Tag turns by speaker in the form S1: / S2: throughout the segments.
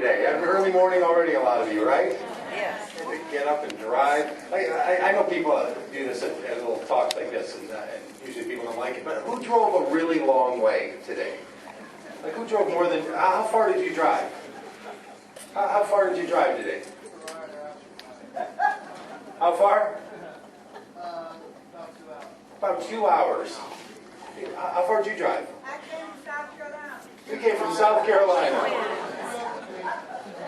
S1: today? An early morning already, a lot of you, right?
S2: Yes.
S1: To get up and drive. I know people do this at little talks like this, and usually people don't like it, but who drove a really long way today? Like, who drove more than, how far did you drive? How far did you drive today? How far? About 2 hours. How far did you drive?
S2: I came from South Carolina.
S1: You came from South Carolina.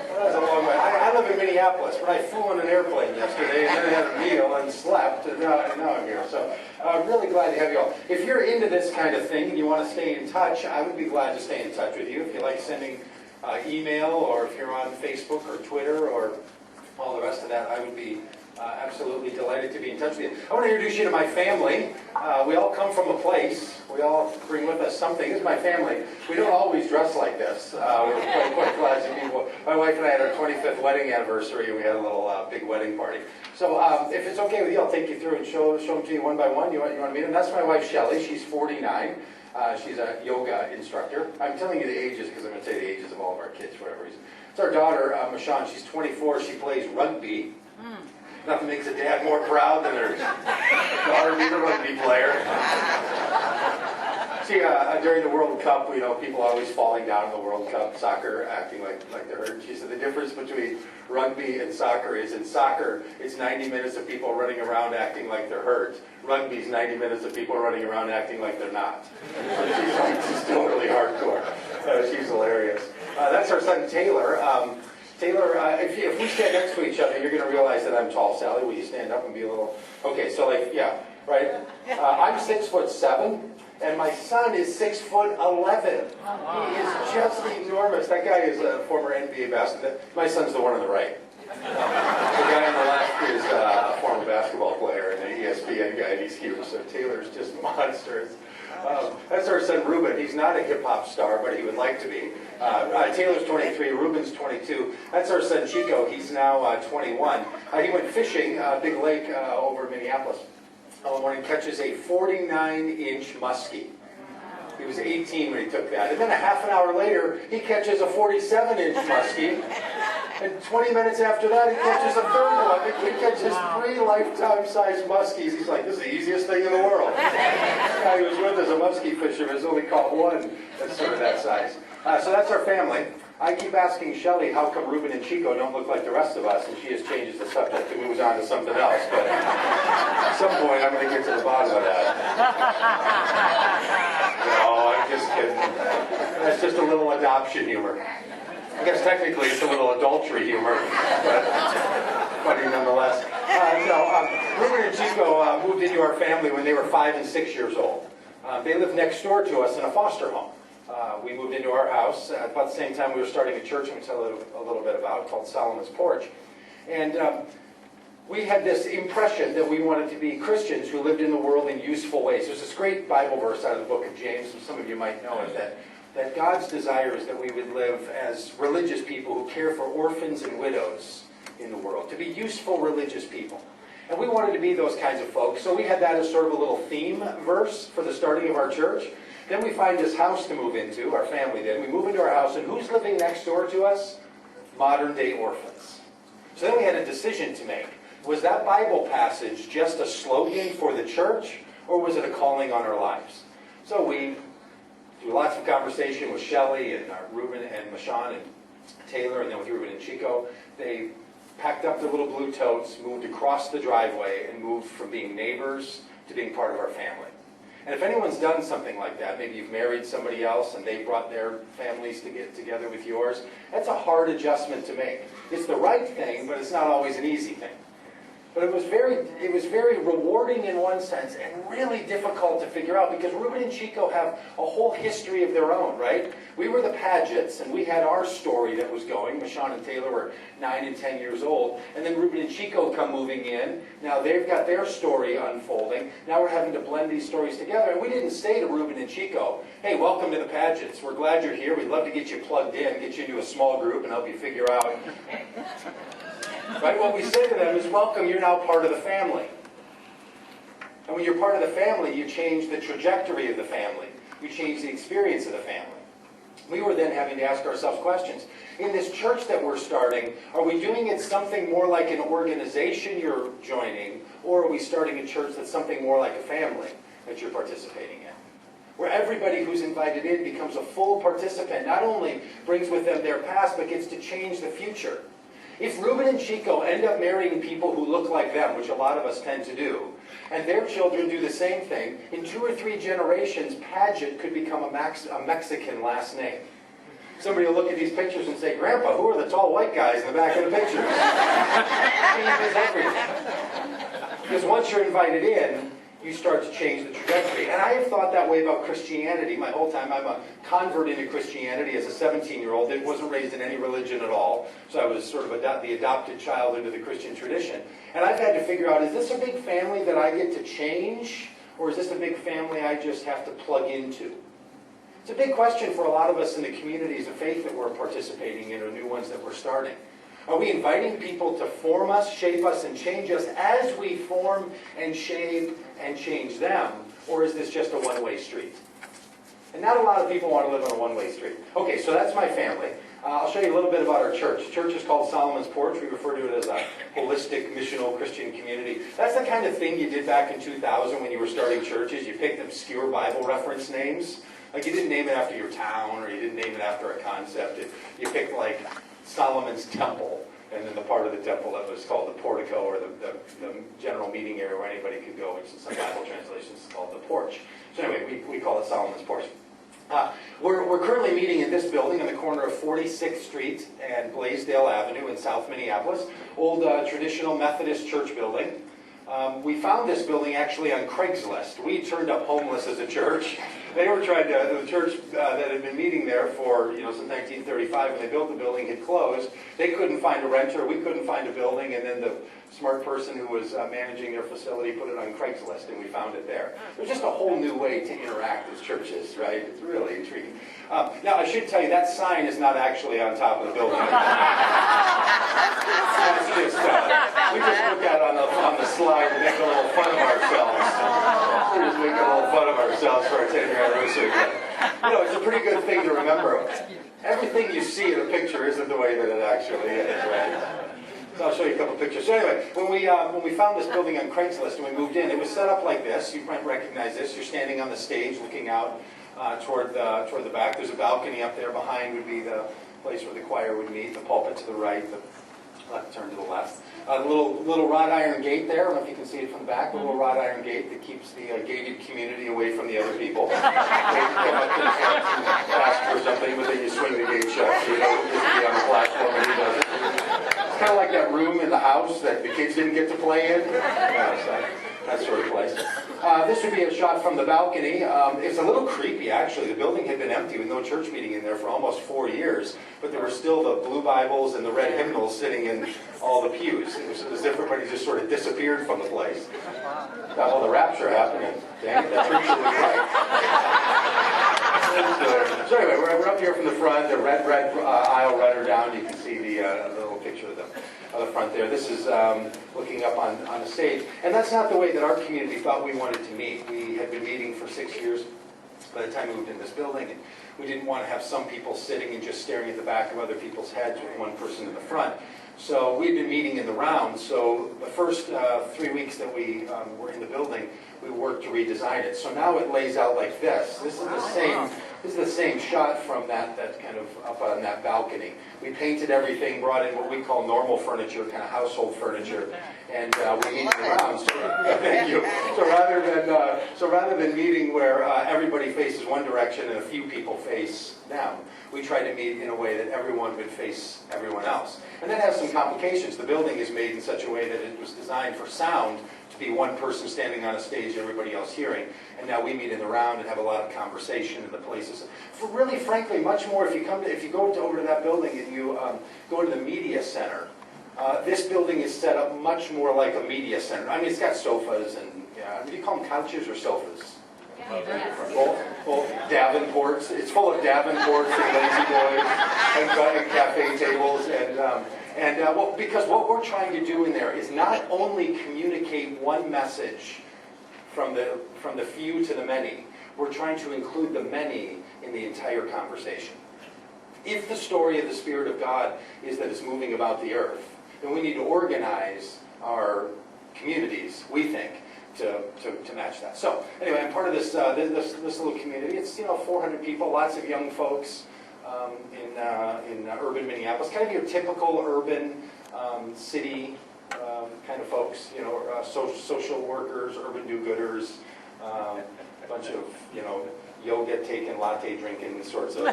S1: Well, that was a long way. I live in Minneapolis, but I flew on an airplane yesterday and then had a meal and slept, and now I'm here. So I'm really glad to have you all. If you're into this kind of thing and you want to stay in touch, I would be glad to stay in touch with you. If you like sending email, or if you're on Facebook or Twitter or all the rest of that, I would be absolutely delighted to be in touch with you. I want to introduce you to my family. We all come from a place. We all bring with us something. This is my family. We don't always dress like this. We're quite classy people. My wife and I had our 25th wedding anniversary, and we had a little big wedding party. So if it's okay with you, I'll take you through and show them to you one by one. You want to meet them? That's my wife, Shelly. She's 49. She's a yoga instructor. I'm telling you the ages because I'm going to say the ages of all of our kids for whatever reason. It's our daughter, Michonne. She's 24. She plays rugby. Nothing makes a dad more proud than her daughter being a rugby player. See, during the World Cup, people always falling down in the World Cup, soccer acting like they're hurt. She said the difference between rugby and soccer is in soccer, it's 90 minutes of people running around acting like they're hurt. Rugby's 90 minutes of people running around acting like they're not. She's still really hardcore. She's hilarious. That's our son, Taylor. Taylor, if we stand next to each other, you're going to realize that I'm tall. Sally, will you stand up and be a little... Okay, so right? I'm 6'7", and my son is 6'11". He is just enormous. That guy is a former NBA basketball. My son's the one on the right. The guy on the left is a former basketball player and an ESPN guy. He's huge, so Taylor's just monstrous. That's our son, Ruben. He's not a hip-hop star, but he would like to be. Taylor's 23, Ruben's 22. That's our son, Chico. He's now 21. He went fishing, Big Lake over Minneapolis. When he catches a 49-inch muskie. He was 18 when he took that. And then a half an hour later, he catches a 47-inch muskie. And 20 minutes after that, he catches a third one. He catches 3 lifetime-sized muskies. He's like, this is the easiest thing in the world. The guy who was with us, a muskie fisherman, has only caught one that's sort of that size. So that's our family. I keep asking Shelly how come Ruben and Chico don't look like the rest of us, and she just changes the subject and moves on to something else. But at some point, I'm going to get to the bottom of that. No, I'm just kidding. That's just a little adoption humor. I guess technically it's a little adultery humor, but funny nonetheless. Ruben and Chico moved into our family when they were 5 and 6 years old. They lived next door to us in a foster home. We moved into our house at about the same time we were starting a church, and we tell a little bit about, called Solomon's Porch. And we had this impression that we wanted to be Christians who lived in the world in useful ways. There's this great Bible verse out of the book of James, and some of you might know it, that God's desire is that we would live as religious people who care for orphans and widows in the world, to be useful religious people. And we wanted to be those kinds of folks, so we had that as sort of a little theme verse for the starting of our church. Then we find this house to move into, our family did. We move into our house, and who's living next door to us? Modern-day orphans. So then we had a decision to make. Was that Bible passage just a slogan for the church, or was it a calling on our lives? So we do lots of conversation with Shelly and Ruben and Michonne and Taylor, and then with Ruben and Chico. They packed up their little blue totes, moved across the driveway, and moved from being neighbors to being part of our family. And if anyone's done something like that, maybe you've married somebody else and they brought their families to get together with yours, that's a hard adjustment to make. It's the right thing, but it's not always an easy thing. But it was very rewarding in one sense and really difficult to figure out because Ruben and Chico have a whole history of their own, right? We were the Padgetts, and we had our story that was going. Michonne and Taylor were 9 and 10 years old. And then Ruben and Chico come moving in. Now they've got their story unfolding. Now we're having to blend these stories together. And we didn't say to Ruben and Chico, hey, welcome to the Padgetts. We're glad you're here. We'd love to get you plugged in, get you into a small group, and help you figure out... Right? What we say to them is, welcome, you're now part of the family. And when you're part of the family, you change the trajectory of the family. You change the experience of the family. we were then having to ask ourselves questions. In this church that we're starting, are we doing it something more like an organization you're joining, or are we starting a church that's something more like a family that you're participating in? Where everybody who's invited in becomes a full participant, not only brings with them their past, but gets to change the future. If Reuben and Chico end up marrying people who look like them, which a lot of us tend to do, and their children do the same thing, in 2 or 3 generations, Padgett could become a Mexican last name. Somebody will look at these pictures and say, Grandpa, who are the tall white guys in the back of the pictures? Changes everything. Because once you're invited in, you start to change the trajectory. And I have thought that way about Christianity my whole time. I'm a convert into Christianity as a 17-year-old that wasn't raised in any religion at all. So I was sort of the adopted child into the Christian tradition. And I've had to figure out, is this a big family that I get to change? Or is this a big family I just have to plug into? It's a big question for a lot of us in the communities of faith that we're participating in, or new ones that we're starting. Are we inviting people to form us, shape us, and change us as we form and shape and change them? Or is this just a one-way street? And not a lot of people want to live on a one-way street. Okay, so that's my family. I'll show you a little bit about our church. The church is called Solomon's Porch. We refer to it as a holistic, missional Christian community. That's the kind of thing you did back in 2000 when you were starting churches. You picked obscure Bible reference names. Like you didn't name it after your town, or you didn't name it after a concept. You picked like Solomon's Temple, and then the part of the temple that was called the portico, or the general meeting area where anybody could go, which in some Bible translations is called the porch. So anyway, we call it Solomon's Porch. We're currently meeting in this building on the corner of 46th Street and Blaisdell Avenue in South Minneapolis. Old traditional Methodist church building. We found this building actually on Craigslist. We turned up homeless as a church. They were trying to, the church that had been meeting there for, since 1935, when they built the building, had closed. They couldn't find a renter. We couldn't find a building. And then the smart person who was managing their facility put it on Craigslist, and we found it there. There's just a whole new way to interact with churches, right? It's really intriguing. Now, I should tell you, that sign is not actually on top of the building. That's just, we just look at it on the slide to make a little fun of ourselves. We're just making a little fun of ourselves for our 10-year anniversary. It's a pretty good thing to remember. Everything you see in a picture isn't the way that it actually is, right? So I'll show you a couple pictures. So anyway, when we found this building on Craigslist and we moved in, it was set up like this. You might recognize this. You're standing on the stage looking out toward the back. There's a balcony up there. Behind would be the place where the choir would meet. The pulpit to the right. The left turn to the left. The little wrought iron gate there. I don't know if you can see it from the back. The little wrought iron gate that keeps the gated community away from the other people. They come up to the front and ask for something, but then you swing the gate shut, so you don't just be on the platform and he does it. It's kind of like that room in the house that the kids didn't get to play in. That sort of place. This would be a shot from the balcony. It's a little creepy, actually. The building had been empty with no church meeting in there for almost 4 years, but there were still the blue Bibles and the red hymnals sitting in all the pews. It was as if everybody just sort of disappeared from the place. Well, the rapture happened, and dang it, that preacher was right. So anyway, we're up here from the front. The red aisle runner down. You can see the little picture of the front there. This is looking up on the stage. And that's not the way that our community thought we wanted to meet. We had been meeting for 6 years by the time we moved in this building. And we didn't want to have some people sitting and just staring at the back of other people's heads with one person in the front. So we'd been meeting in the round. So the first 3 weeks that we were in the building, we worked to redesign it. So now it lays out like this. This is the same shot from that kind of up on that balcony. We painted everything, brought in what we call normal furniture, kind of household furniture, and we meet in the round. So, thank you. So rather than meeting where everybody faces one direction and a few people face them, we try to meet in a way that everyone would face everyone else. And that has some complications. The building is made in such a way that it was designed for sound to be one person standing on a stage and everybody else hearing. And now we meet in the round and have a lot of conversation in the places. For really, frankly, much more if you go over to that building and you go to the media center. This building is set up much more like a media center. I mean, it's got sofas and, do you call them couches or sofas? Both Davenports. It's full of Davenports and lazy boys and cafe tables because what we're trying to do in there is not only communicate one message from the few to the many. We're trying to include the many in the entire conversation. If the story of the Spirit of God is that it's moving about the earth, then we need to organize our communities, we think, to match that. So anyway, I'm part of this little community. It's 400 people, lots of young folks in urban Minneapolis, kind of your typical urban city kind of folks. Social workers, urban do-gooders, a bunch of yoga taking, latte drinking sorts of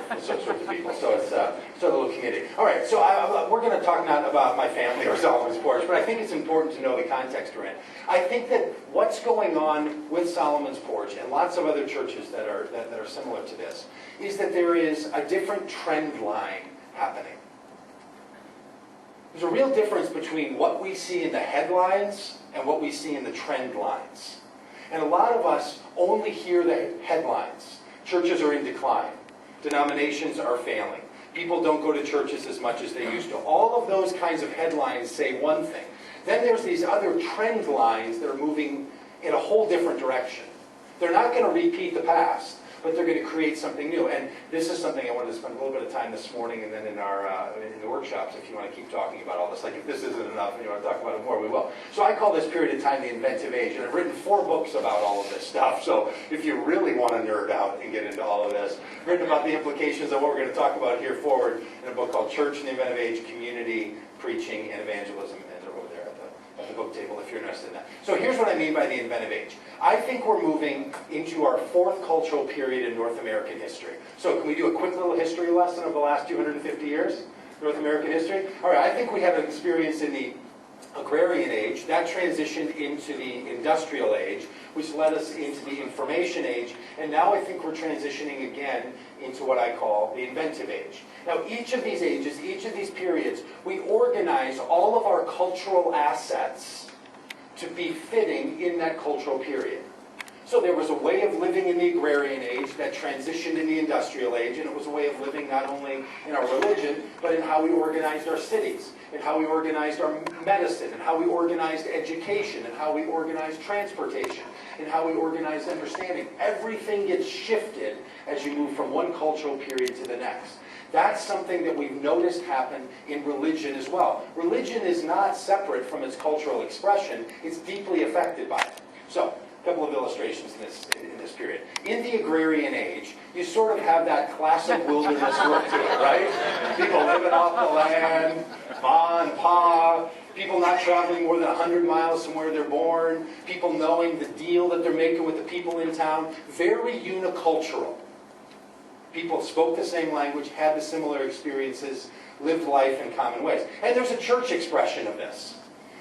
S1: people. So it's a little community. All right, so we're going to talk not about my family or Solomon's Porch, but I think it's important to know the context we're in. I think that what's going on with Solomon's Porch and lots of other churches that are similar to this is that there is a different trend line happening. There's a real difference between what we see in the headlines and what we see in the trend lines. And a lot of us only hear the headlines. Churches are in decline. Denominations are failing. People don't go to churches as much as they used to. All of those kinds of headlines say one thing. Then there's these other trend lines that are moving in a whole different direction. They're not going to repeat the past, but they're going to create something new. And this is something I wanted to spend a little bit of time this morning and then in the workshops, if you want to keep talking about all this. Like if this isn't enough and you want to talk about it more, we will. So I call this period of time the inventive age. And I've written 4 books about all of this stuff. So if you really want to nerd out and get into all of this, I've written about the implications of what we're going to talk about here forward in a book called Church in the Inventive Age, Community, Preaching, and Evangelism. At the book table if you're interested in that. So here's what I mean by the inventive age. I think we're moving into our 4th cultural period in North American history. So can we do a quick little history lesson of the last 250 years? North American history? All right, I think we had an experience in the agrarian age. That transitioned into the industrial age, which led us into the information age. And now I think we're transitioning again into what I call the inventive age. Now, each of these ages, each of these periods, we organize all of our cultural assets to be fitting in that cultural period. So there was a way of living in the agrarian age that transitioned in the industrial age, and it was a way of living not only in our religion, but in how we organized our cities, and how we organized our medicine, and how we organized education, and how we organized transportation, and how we organized understanding. Everything gets shifted as you move from one cultural period to the next. That's something that we've noticed happen in religion as well. Religion is not separate from its cultural expression. It's deeply affected by it. So, a couple of illustrations in this period. In the agrarian age, you sort of have that classic wilderness look to it, right? People living off the land, ma and pa, people not traveling more than 100 miles from where they're born, people knowing the deal that they're making with the people in town. Very unicultural. People spoke the same language, had the similar experiences, lived life in common ways. And there's a church expression of this.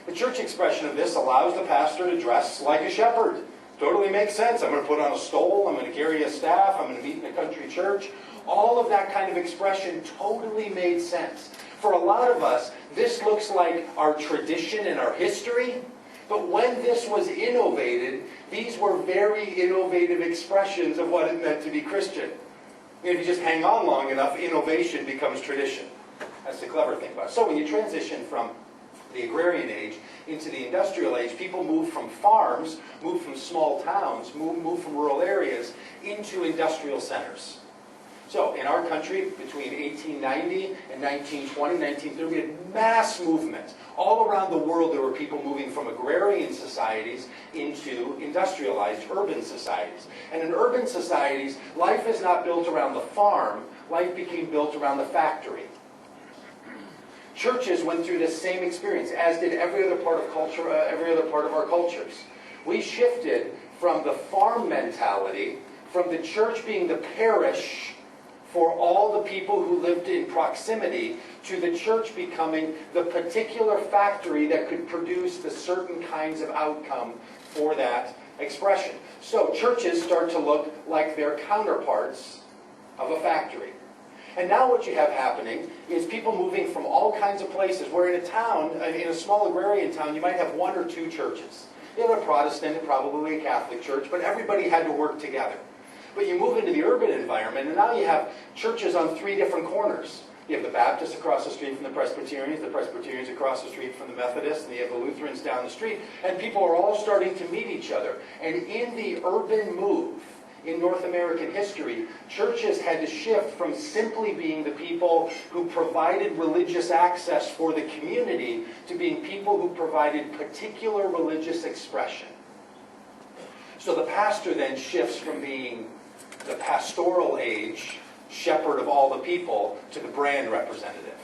S1: The church expression of this allows the pastor to dress like a shepherd. Totally makes sense. I'm going to put on a stole, I'm going to carry a staff, I'm going to meet in a country church. All of that kind of expression totally made sense. For a lot of us, this looks like our tradition and our history. But when this was innovated, these were very innovative expressions of what it meant to be Christian. If you just hang on long enough, innovation becomes tradition. That's the clever thing about it. So when you transition from the agrarian age into the industrial age, people move from farms, move from small towns, move from rural areas into industrial centers. So in our country, between 1890 and 1920, 1930, we had mass movement. All around the world, there were people moving from agrarian societies into industrialized urban societies. And in urban societies, life is not built around the farm. Life became built around the factory. Churches went through this same experience, as did every other part of culture, every other part of our cultures. We shifted from the farm mentality, from the church being the parish for all the people who lived in proximity, to the church becoming the particular factory that could produce the certain kinds of outcome for that expression. So churches start to look like their counterparts of a factory. And now what you have happening is people moving from all kinds of places. Where in a town, in a small agrarian town, you might have 1 or 2 churches. You have a Protestant and probably a Catholic church, but everybody had to work together. But you move into the urban environment, and now you have churches on 3 different corners. You have the Baptists across the street from the Presbyterians across the street from the Methodists, and you have the Lutherans down the street, and people are all starting to meet each other. And in the urban move, in North American history, churches had to shift from simply being the people who provided religious access for the community to being people who provided particular religious expression. So the pastor then shifts from being the pastoral age, shepherd of all the people, to the brand representative.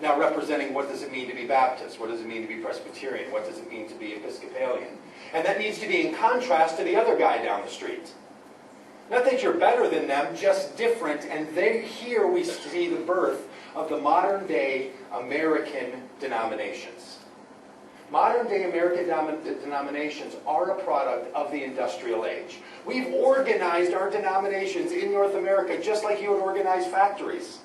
S1: Now representing what does it mean to be Baptist? What does it mean to be Presbyterian? What does it mean to be Episcopalian? And that needs to be in contrast to the other guy down the street. Not that you're better than them, just different. And here we see the birth of the modern day American denominations. Modern day American denominations are a product of the industrial age. We've organized our denominations in North America just like you would organize factories.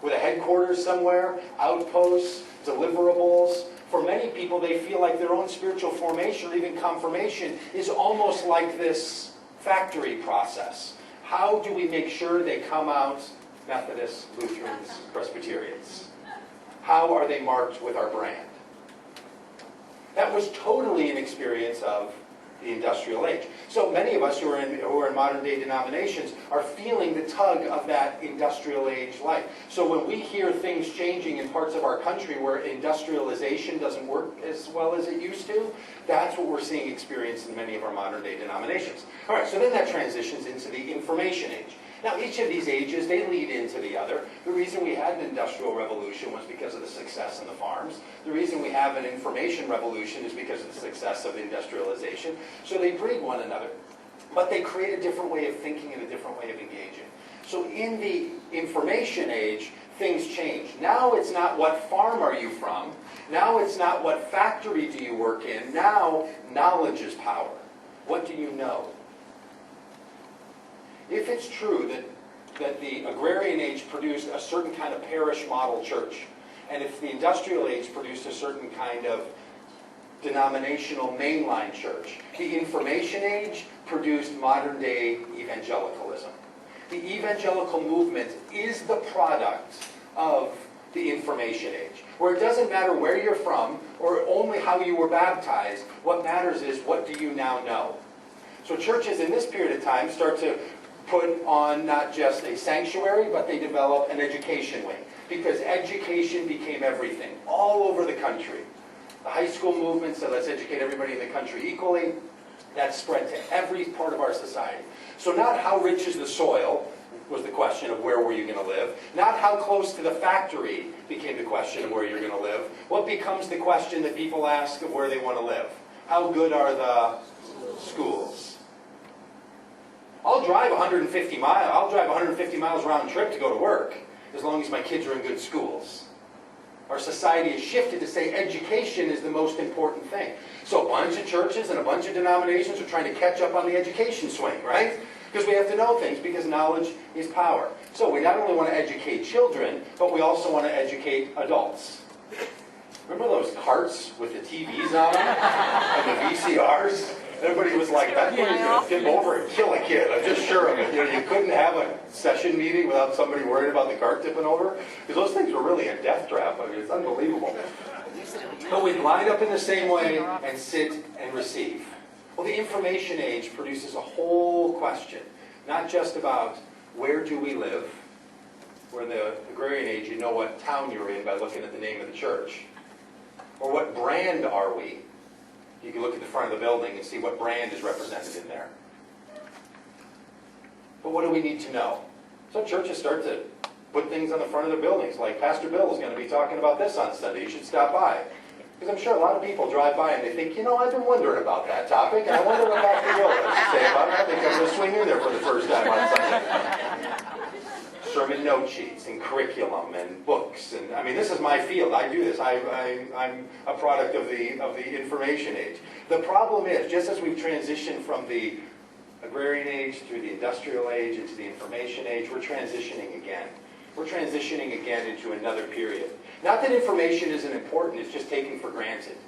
S1: With a headquarters somewhere, outposts, deliverables. For many people, they feel like their own spiritual formation or even confirmation is almost like this factory process. How do we make sure they come out Methodists, Lutherans, Presbyterians? How are they marked with our brand? That was totally an experience of the industrial age. So many of us who are in modern day denominations are feeling the tug of that industrial age life. So when we hear things changing in parts of our country where industrialization doesn't work as well as it used to, that's what we're seeing experienced in many of our modern day denominations. All right, so then that transitions into the information age. Now, each of these ages, they lead into the other. The reason we had an industrial revolution was because of the success in the farms. The reason we have an information revolution is because of the success of industrialization. So they breed one another. But they create a different way of thinking and a different way of engaging. So in the information age, things change. Now it's not what farm are you from. Now it's not what factory do you work in. Now knowledge is power. What do you know? If it's true that the agrarian age produced a certain kind of parish model church, and if the industrial age produced a certain kind of denominational mainline church, the information age produced modern day evangelicalism. The evangelical movement is the product of the information age, where it doesn't matter where you're from or only how you were baptized. What matters is what do you now know. So churches in this period of time start to put on not just a sanctuary, but they develop an education wing. Because education became everything, all over the country. The high school movement said, let's educate everybody in the country equally. That spread to every part of our society. So not how rich is the soil was the question of where were you going to live. Not how close to the factory became the question of where you're going to live. What becomes the question that people ask of where they want to live? How good are the schools? I'll drive 150 miles round trip to go to work, as long as my kids are in good schools. Our society has shifted to say education is the most important thing. So a bunch of churches and a bunch of denominations are trying to catch up on the education swing, right? Because we have to know things, because knowledge is power. So we not only want to educate children, but we also want to educate adults. Remember those carts with the TVs on them? And the VCRs? Everybody was like, that boy's going to tip over and kill a kid. I'm just sure of it. You know, you couldn't have a session meeting without somebody worried about the cart tipping over. Because those things were really a death trap. I mean, it's unbelievable. But we'd line up in the same way and sit and receive. Well, the information age produces a whole question. Not just about where do we live. Where in the agrarian age, you know what town you're in by looking at the name of the church. Or what brand are we? You can look at the front of the building and see what brand is represented in there. But what do we need to know? Some churches start to put things on the front of their buildings, like Pastor Bill is going to be talking about this on Sunday. You should stop by. Because I'm sure a lot of people drive by and they think, you know, I've been wondering about that topic, and I wonder what Pastor Bill has to say about it. I think I'm going to swing in there for the first time on Sunday. Sermon note sheets and curriculum and books, and I mean, this is my field. I do this. I'm a product of the information age. The problem is, just as we've transitioned from the agrarian age through the industrial age into the information age, we're transitioning again. We're transitioning again into another period. Not that information isn't important, it's just taken for granted.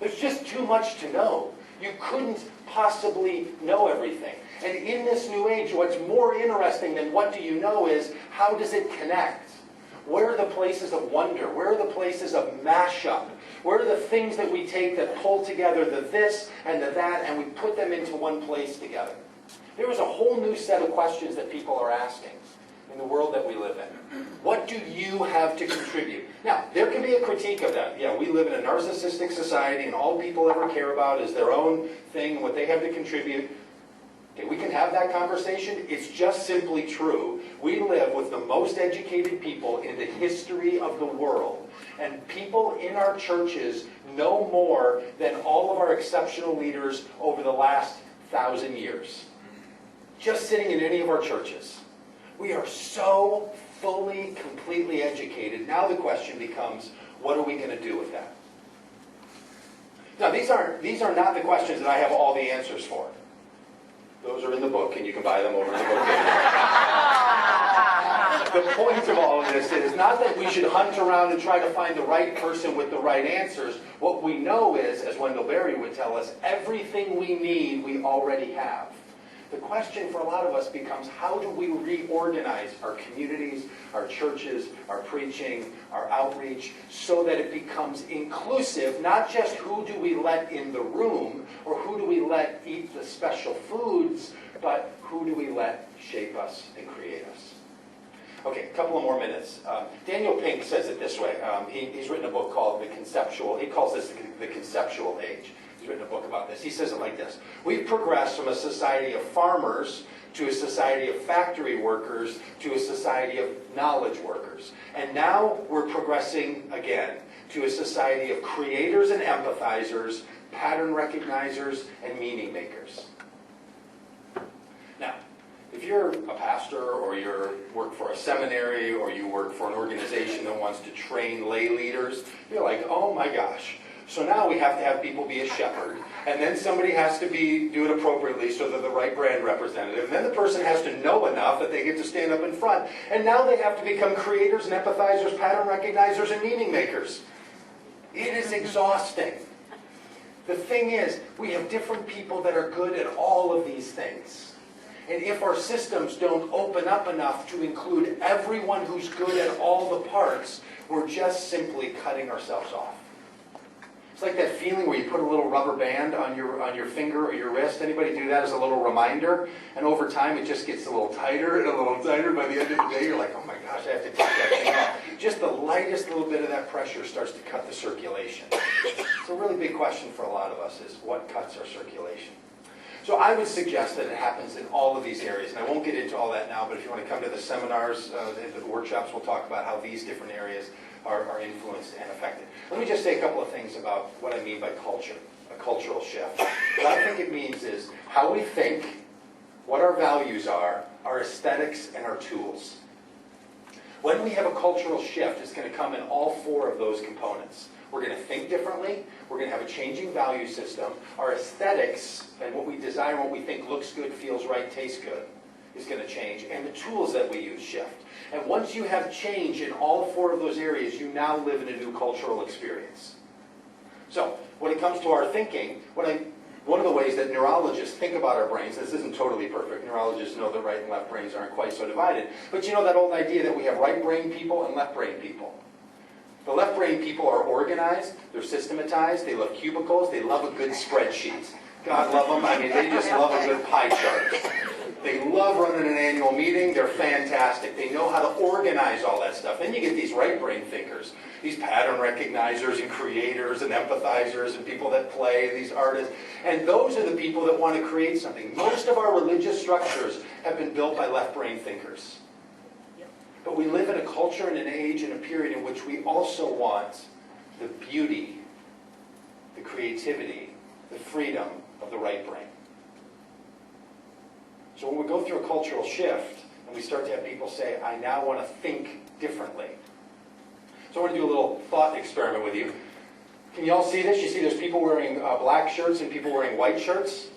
S1: There's just too much to know. You couldn't possibly know everything. And in this new age, what's more interesting than what do you know is how does it connect? Where are the places of wonder? Where are the places of mashup? Where are the things that we take that pull together the this and the that, and we put them into one place together? There is a whole new set of questions that people are asking in the world that we live in. What do you have to contribute? Now, there can be a critique of that. Yeah, we live in a narcissistic society, and all people ever care about is their own thing, what they have to contribute. Okay, we can have that conversation. It's just simply true. We live with the most educated people in the history of the world. And people in our churches know more than all of our exceptional leaders over the last 1,000 years. Just sitting in any of our churches. We are so fully, completely educated. Now the question becomes, what are we going to do with that? Now, these are not the questions that I have all the answers for. Those are in the book, and you can buy them over in the book. The point of all of this is not that we should hunt around and try to find the right person with the right answers. What we know is, as Wendell Berry would tell us, everything we need, we already have. The question for a lot of us becomes, how do we reorganize our communities, our churches, our preaching, our outreach, so that it becomes inclusive, not just who do we let in the room, or who do we let eat the special foods, but who do we let shape us and create us? Okay, a couple of more minutes. Daniel Pink says it this way. He's written a book called The Conceptual, he calls this the Conceptual Age. He's written a book about this. He says it like this: we've progressed from a society of farmers to a society of factory workers to a society of knowledge workers. And now we're progressing again to a society of creators and empathizers, pattern recognizers, and meaning makers. Now, if you're a pastor, or you work for a seminary, or you work for an organization that wants to train lay leaders, you're like, oh my gosh. So now we have to have people be a shepherd, and then somebody has to do it appropriately so they're the right brand representative, and then the person has to know enough that they get to stand up in front, and now they have to become creators and empathizers, pattern recognizers, and meaning makers. It is exhausting. The thing is, we have different people that are good at all of these things. And if our systems don't open up enough to include everyone who's good at all the parts, we're just simply cutting ourselves off. It's like that feeling where you put a little rubber band on your finger or your wrist. Anybody do that as a little reminder? And over time it just gets a little tighter and a little tighter. By the end of the day you're like, oh my gosh, I have to take that thing off. Just the lightest little bit of that pressure starts to cut the circulation. It's a really big question for a lot of us, is what cuts our circulation? So I would suggest that it happens in all of these areas. And I won't get into all that now, but if you want to come to the seminars, the workshops, we'll talk about how these different areas are influenced and affected. Let me just say a couple of things about what I mean by culture, a cultural shift. What I think it means is how we think, what our values are, our aesthetics, and our tools. When we have a cultural shift, it's going to come in all four of those components. We're going to think differently, we're going to have a changing value system, our aesthetics and what we desire, what we think looks good, feels right, tastes good is going to change, and the tools that we use shift. And once you have change in all four of those areas, you now live in a new cultural experience. So, when it comes to our thinking, one of the ways that neurologists think about our brains, this isn't totally perfect, neurologists know that right and left brains aren't quite so divided, but you know that old idea that we have right brain people and left brain people. The left brain people are organized, they're systematized, they love cubicles, they love a good spreadsheet. God love them, I mean, they just love a good pie chart. They love running an annual meeting, they're fantastic. They know how to organize all that stuff. Then you get these right brain thinkers, these pattern recognizers and creators and empathizers and people that play, these artists. And those are the people that want to create something. Most of our religious structures have been built by left brain thinkers. But we live in a culture and an age and a period in which we also want the beauty, the creativity, the freedom of the right brain. So when we go through a cultural shift and we start to have people say, I now want to think differently. So I want to do a little thought experiment with you. Can you all see this? You see there's people wearing black shirts and people wearing white shirts?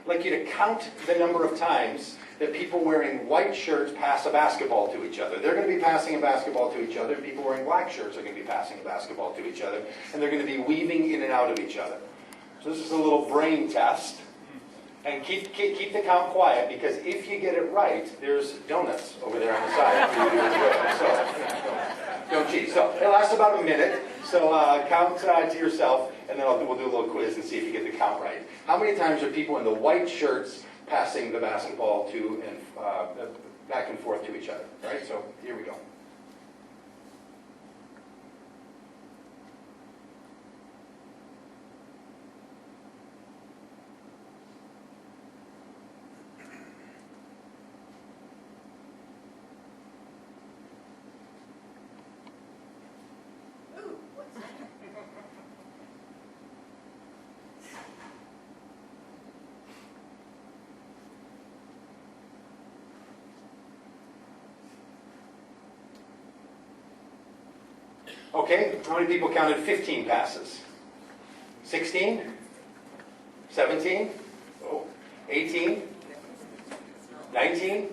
S1: I'd like you to count the number of times that people wearing white shirts pass a basketball to each other. They're going to be passing a basketball to each other. People wearing black shirts are going to be passing a basketball to each other. And they're going to be weaving in and out of each other. So this is a little brain test. And keep the count quiet, because if you get it right, there's donuts over there on the side for you to enjoy. So, So it lasts about a minute. So count to yourself, and then we'll do a little quiz and see if you get the count right. How many times are people in the white shirts passing the basketball to and back and forth to each other? Right. So here we go. Okay, how many people counted 15 passes? 16? 17? Oh, 18? 19?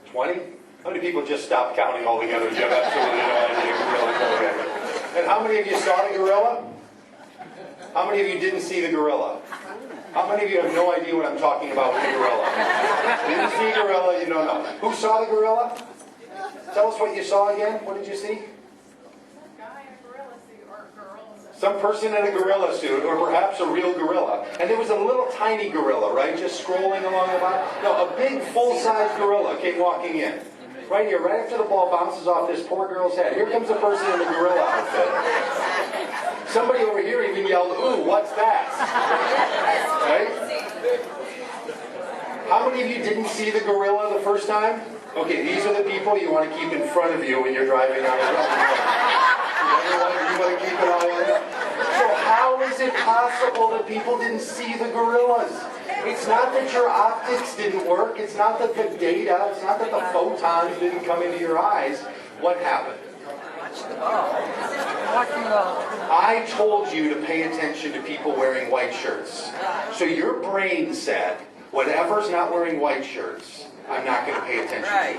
S1: 20? How many people just stopped counting altogether? You have absolutely no idea gorillas altogether. And how many of you saw the gorilla? How many of you didn't see the gorilla? How many of you have no idea what I'm talking about with the gorilla? Didn't see a gorilla, you don't know. Who saw the gorilla? Tell us what you saw again. What did you see? Some person in a gorilla suit, or perhaps a real gorilla. And there was a little tiny gorilla, right? Just scrolling along the bottom. No, a big, full-size gorilla came walking in. Right here, right after the ball bounces off this poor girl's head. Here comes a person in a gorilla outfit. Somebody over here even yelled, "Ooh, what's that?" Right? How many of you didn't see the gorilla the first time? Okay, these are the people you want to keep in front of you when you're driving on the road. You want to keep an eye on them. So how is it possible that people didn't see the gorillas? It's not that your optics didn't work. It's not that the data, it's not that the photons didn't come into your eyes. What happened? I told you to pay attention to people wearing white shirts. So your brain said, whatever's not wearing white shirts, I'm not going to pay attention to.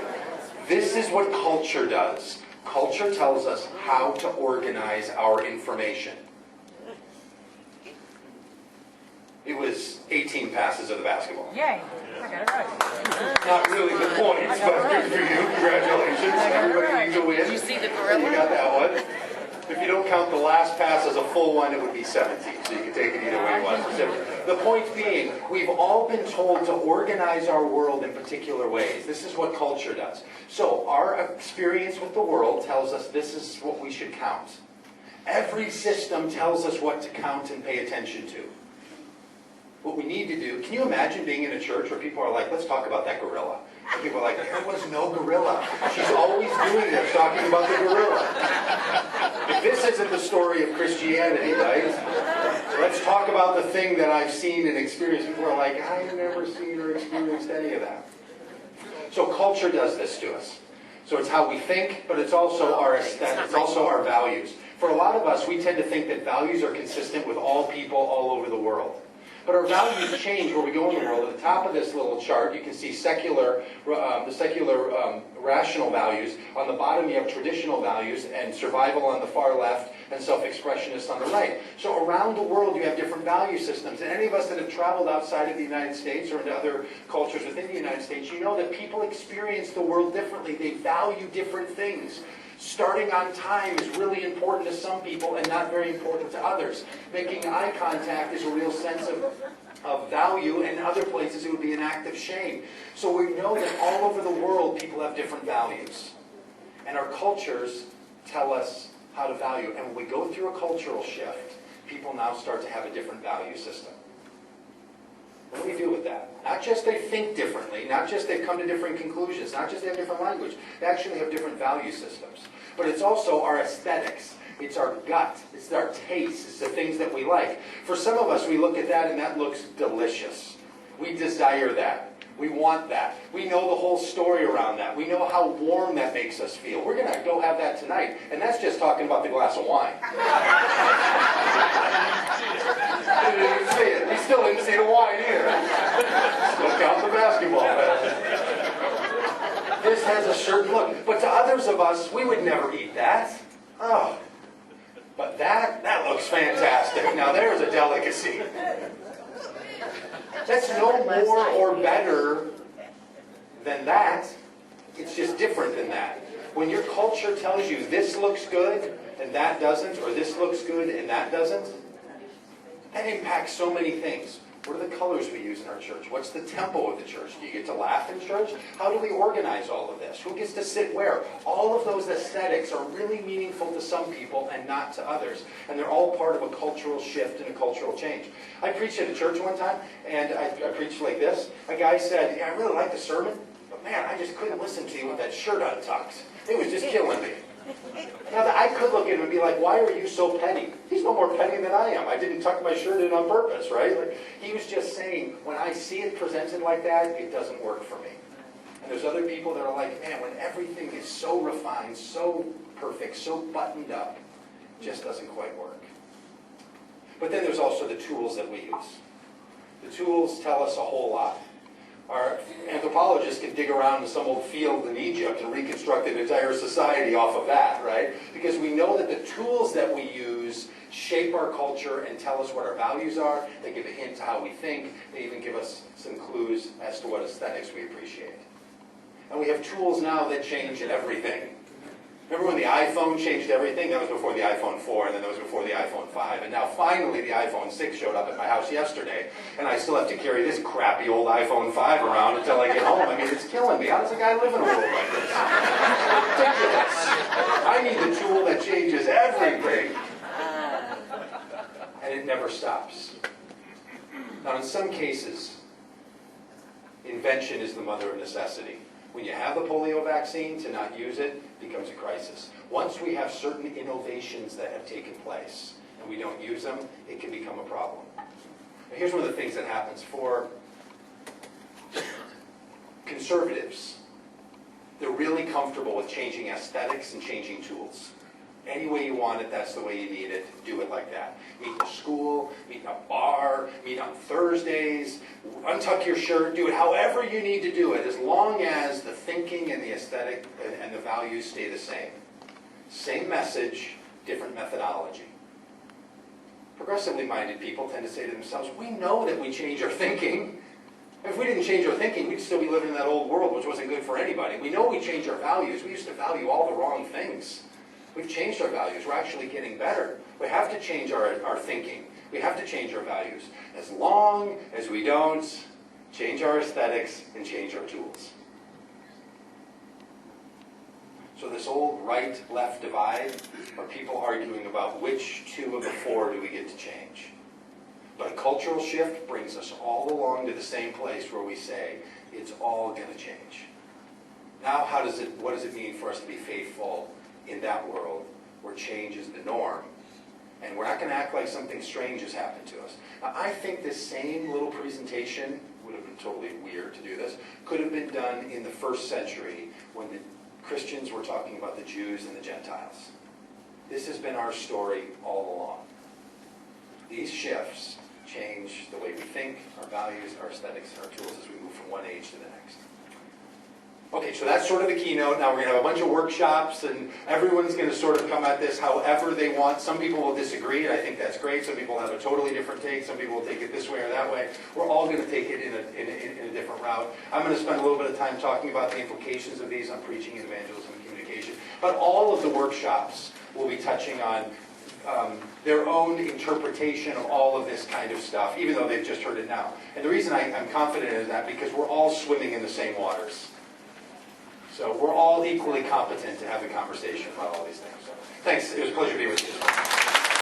S1: This is what culture does. Culture tells us how to organize our information. It was 18 passes of the basketball.
S3: Yay, I got it right.
S1: Not really the points, but good for you. Congratulations. Everybody needs a win.
S3: Did you see the gorilla?
S1: You got that one. If you don't count the last pass as a full one, it would be 17. So you can take it either way you want. The point being, we've all been told to organize our world in particular ways. This is what culture does. So our experience with the world tells us this is what we should count. Every system tells us what to count and pay attention to. What we need to do, can you imagine being in a church where people are like, let's talk about that gorilla. And people are like, there was no gorilla. She's always doing this, talking about the gorilla. If this isn't the story of Christianity, right? Let's talk about the thing that I've seen and experienced. People are like, I've never seen or experienced any of that. So culture does this to us. So it's how we think, but it's also our aesthetic, it's also our values. For a lot of us, we tend to think that values are consistent with all people all over the world. But our values change where we go in the world. At the top of this little chart, you can see the secular rational values. On the bottom, you have traditional values and survival on the far left and self-expressionist on the right. So around the world, you have different value systems. And any of us that have traveled outside of the United States or into other cultures within the United States, you know that people experience the world differently. They value different things. Starting on time is really important to some people and not very important to others. Making eye contact is a real sense of value, and in other places it would be an act of shame. So we know that all over the world people have different values. And our cultures tell us how to value. And when we go through a cultural shift, people now start to have a different value system. What do we do with that? Not just they think differently, not just they've come to different conclusions, not just they have different language. They actually have different value systems. But it's also our aesthetics. It's our gut. It's our taste. It's the things that we like. For some of us, we look at that and that looks delicious. We desire that. We want that. We know the whole story around that. We know how warm that makes us feel. We're going to go have that tonight. And that's just talking about the glass of wine. You didn't see it. You still didn't see the wine either. Still count the basketball pass. This has a certain look. But to others of us, we would never eat that. Oh. But that looks fantastic. Now there's a delicacy. That's no more or better than that. It's just different than that. When your culture tells you this looks good and that doesn't, or this looks good and that doesn't, that impacts so many things. What are the colors we use in our church? What's the tempo of the church? Do you get to laugh in church? How do we organize all of this? Who gets to sit where? All of those aesthetics are really meaningful to some people and not to others. And they're all part of a cultural shift and a cultural change. I preached at a church one time, and I preached like this. A guy said, yeah, I really liked the sermon, but man, I just couldn't listen to you with that shirt untucked. It was just killing me. Now, I could look at him and be like, why are you so petty? He's no more petty than I am. I didn't tuck my shirt in on purpose, right? Like, he was just saying, when I see it presented like that, it doesn't work for me. And there's other people that are like, man, when everything is so refined, so perfect, so buttoned up, it just doesn't quite work. But then there's also the tools that we use. The tools tell us a whole lot. Our anthropologists can dig around in some old field in Egypt and reconstruct an entire society off of that, right? Because we know that the tools that we use shape our culture and tell us what our values are. They give a hint to how we think. They even give us some clues as to what aesthetics we appreciate. And we have tools now that change everything. Remember when the iPhone changed everything? That was before the iPhone 4, and then that was before the iPhone 5. And now finally the iPhone 6 showed up at my house yesterday, and I still have to carry this crappy old iPhone 5 around until I get home. I mean, it's killing me. How does a guy live in a world like this? Ridiculous. I need the tool that changes everything. And it never stops. Now, in some cases, invention is the mother of necessity. When you have the polio vaccine, to not use it becomes a crisis. Once we have certain innovations that have taken place and we don't use them, it can become a problem. Now, here's one of the things that happens for conservatives. They're really comfortable with changing aesthetics and changing tools. Any way you want it, that's the way you need it. Do it like that. Meet in a school, meet in a bar, meet on Thursdays, untuck your shirt, do it however you need to do it, as long as the thinking and the aesthetic and the values stay the same. Same message, different methodology. Progressively minded people tend to say to themselves, we know that we change our thinking. If we didn't change our thinking, we'd still be living in that old world, which wasn't good for anybody. We know we change our values. We used to value all the wrong things. We've changed our values. We're actually getting better. We have to change our thinking. We have to change our values. As long as we don't change our aesthetics and change our tools. So this old right-left divide are people arguing about which two of the four do we get to change. But a cultural shift brings us all along to the same place where we say, it's all going to change. Now, what does it mean for us to be faithful in that world where change is the norm, and we're not going to act like something strange has happened to us? Now, I think this same little presentation, would have been totally weird to do this, could have been done in the first century when the Christians were talking about the Jews and the Gentiles. This has been our story all along. These shifts change the way we think, our values, our aesthetics, and our tools as we move from one age to the next. Okay, so that's sort of the keynote. Now we're going to have a bunch of workshops, and everyone's going to sort of come at this however they want. Some people will disagree, and I think that's great. Some people have a totally different take. Some people will take it this way or that way. We're all going to take it in a different route. I'm going to spend a little bit of time talking about the implications of these on preaching and evangelism and communication. But all of the workshops will be touching on their own interpretation of all of this kind of stuff, even though they've just heard it now. And the reason I'm confident in that, because we're all swimming in the same waters. So we're all equally competent to have a conversation about all these things. So, thanks. It was a pleasure being with you.